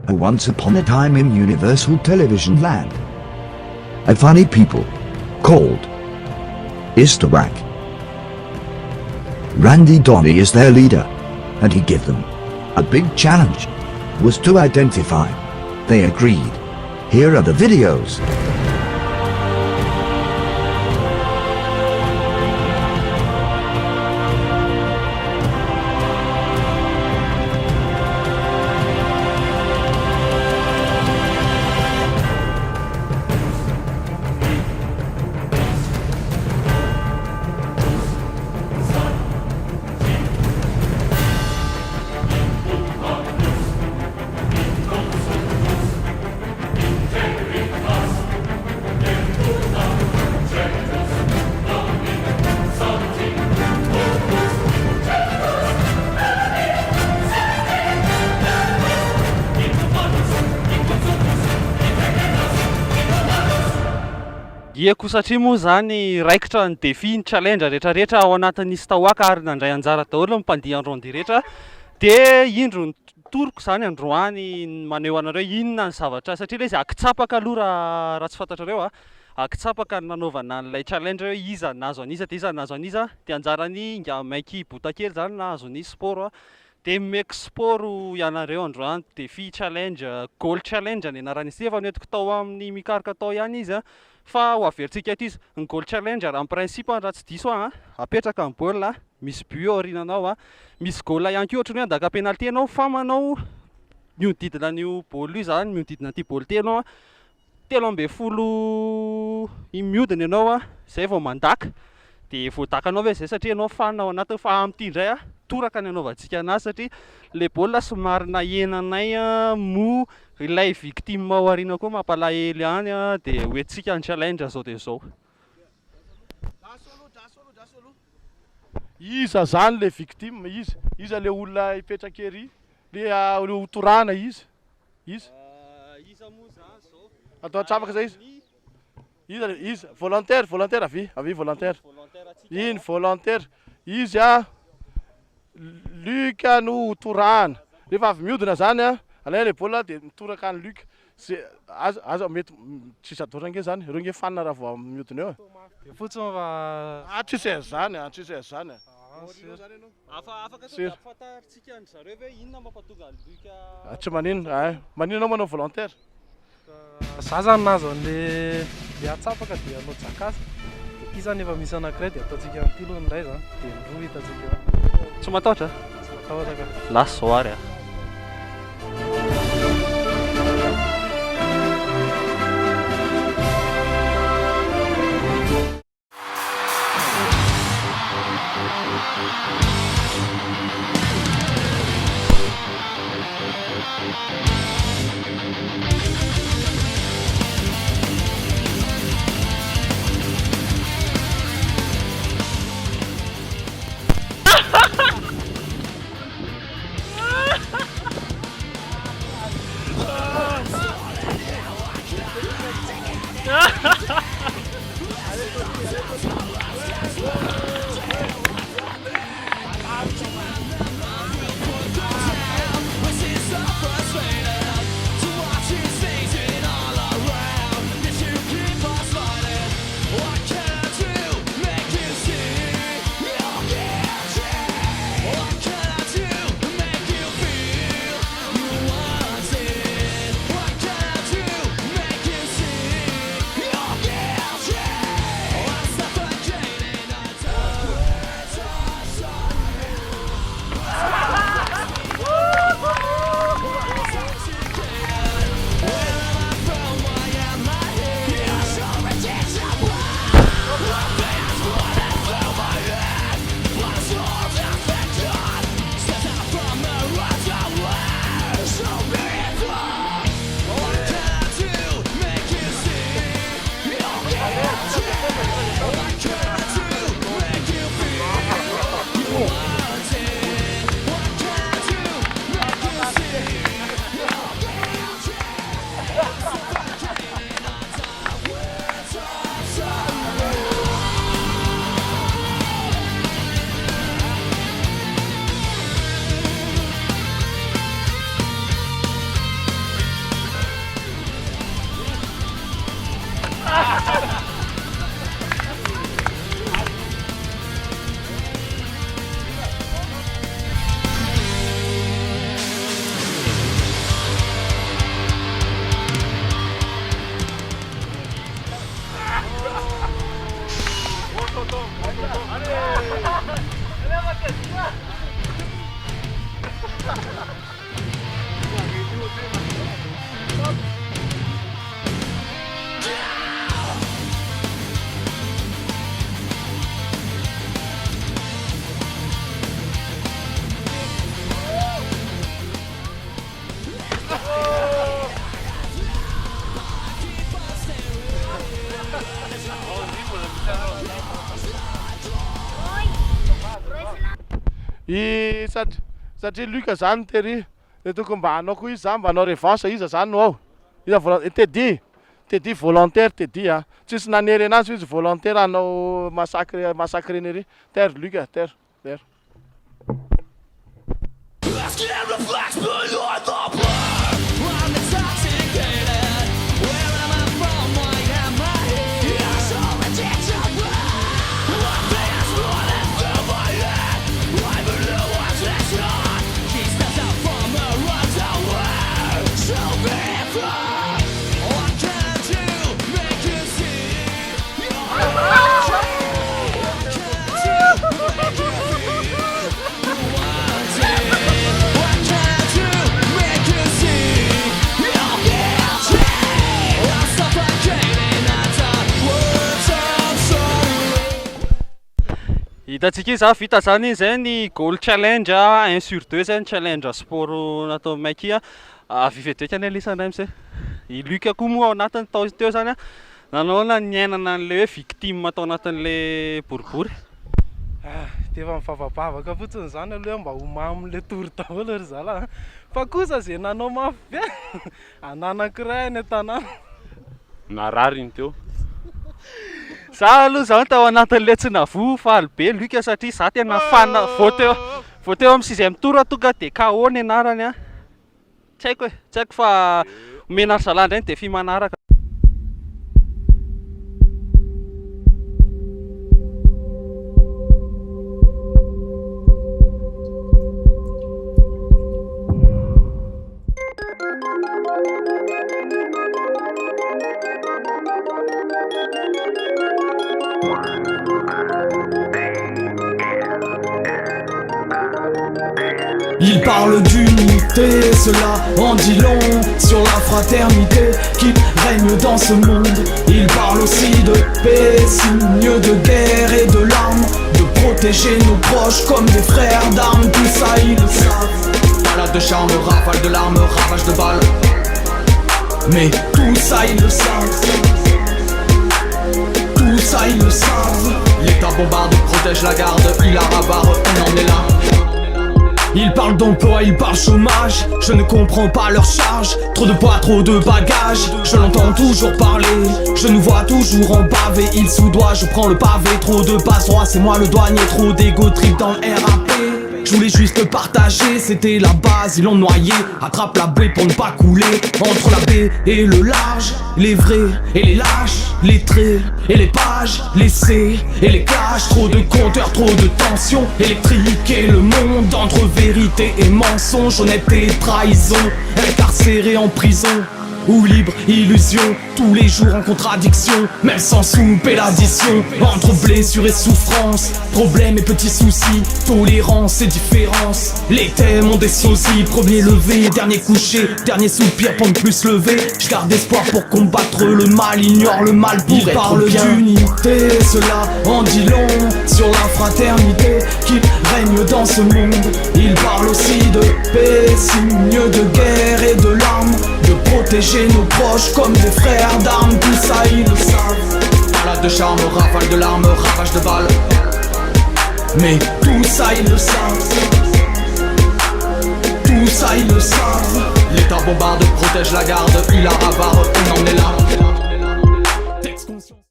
A once upon a time in Universal Television Land. A funny people called Istawak. Donny is their leader, and he gave them a big challenge, was to identify. They agreed. Here are the videos. Ieko satria moa zany raikitra ny défi ny challenge rehetrarehetra ao anatin'ny Istawak ary nandray anjara daholo mpandihy androany rehetra dia indro ny toroko zany androany maneho anareo inona ny zavatra satria ilay izy akitsapaka aloha raha tsy fantatrareo akitsapaka ny nanaovana an'ilay challenge hoe iza nazo an'iza dia iza nazo an'iza dia anjarany nga maiky bota kely zany nahazo ny sport dia meka sport ianareo androany défi challenge goal challenge ny anaran'izy ity efa noentiko tao amin'ny mikarika tao ihany izy fa ho averintsika eto izy ny goal challenge raha ny principe raha tsy diso apetraka ny baolina misy but aorinanao misy goal ihany koa ohatrany hoe andaka penalty anao fa manao miodidina an'io baolina io zany miodidina an'ity baolina ity ianao 13 miodina ianao zay vao mandaka dia voadakanao ve zay satria ianao fanina ao anatiny fa amin'ity indray toraka ny anaovantsika anazy satria le baolina somary nahenanay mo ilay victime aoriana koa mampalahelo ihany dia hoentsika ny challenge zao dia zao. Iza zany le victime iza le olona hipetraka ery le hotorana iza moa zany zao atao atrapaka zay izy volontaire avy volontaire iny volontaire izy Luka no hotorana rehefa avy miodina zany alay le baolina dia mitoraka ny Luka aza mety tsisy adorana zany ireo nge fanina raha vao miodina eo fotsiny fa tsisy zany afaka fantaritsika ny zareo hoe inona mampatonga ny Luka tsy maninona maninona manao volontaire za zany nazo an'le atsapaka dia anao jakasa ity zany efa misy anankiray dia ataontsika amin'ity aloha ny ray zany dia roa hitantsika tsy matahotra ka lasa zao ary Satria luka zany tery de tokony mba hanao koa izy zany mba hanao revanche iza zany no ao iza tedi volontaire tedi a tsisy nanery anazy izy volontaire hanao massacre eny ery terre luka terre Hitantsika izy vita zany zay ny goal challenge 1 sur 2 zay ny challenge sport natao maikia vivedeka any alisandray mse i Luc koa moa ao anatiny tao teo zany nanao na niainana an'le hoe victime atao anatin'le boribory de efa mivavabavaka fotsiny zany aloha mba homam'le tory daholo ry zala fa kosa zay nanao mafy ananankiray any an-tanàna narary iny teo za aloha zao tao anatin'le tsy navo faly be Luc satria za tena fana vao teo amin'ny 6e tour tonga de KO ny anarany tsy haiko fa menary zalandray de fi manaraka. Il parle d'unité, cela en dit long sur la fraternité qui règne dans ce monde. Il parle aussi de paix, signe de guerre et de larmes, de protéger nos proches comme des frères d'armes, tout ça ils le savent. Balade de charme, rafale de larmes, ravage de balles, mais tout ça ils le savent. Tout ça ils le savent. L'État bombarde, protège la garde, il a rabarre, on en est là. Ils parlent d'emploi, ils parlent chômage. Je ne comprends pas leur charge. Trop de poids, trop de bagages. Je l'entends toujours parler. Je nous vois toujours en pavé. Ils soudoient, je prends le pavé. Trop de passe droit, c'est moi le douanier. Trop d'égo trip dans le RAP. Je voulais juste partager, c'était la base, ils l'ont noyé. Attrape la baie pour ne pas couler. Entre la baie et le large, les vrais et les lâches, les traits et les pages, les C et les caches. Trop de compteurs, trop de tension électrique et le monde entre vérité et mensonge, honnêteté et trahison. Incarcéré en prison ou libre illusion, tous les jours en contradiction, même sans soupe et l'addition. Entre blessures et souffrances, problèmes et petits soucis, tolérance et différence. Les thèmes ont des sosies, premier levé, dernier couché, dernier soupir pour ne plus se lever. Je garde espoir pour combattre le mal, ignore le mal pour être bien. Il parle d'unité, cela en dit long sur la fraternité qui règne dans ce monde. Il parle aussi de paix, signe de guerre et de larmes, de protéger nos proches comme des frères d'armes, tout ça ils le savent. Balade de charme, rafale de larmes, ravage de balles, mais tout ça ils le savent. Tout ça ils le savent. L'État bombarde, protège la garde, il a rabarre, on en est là.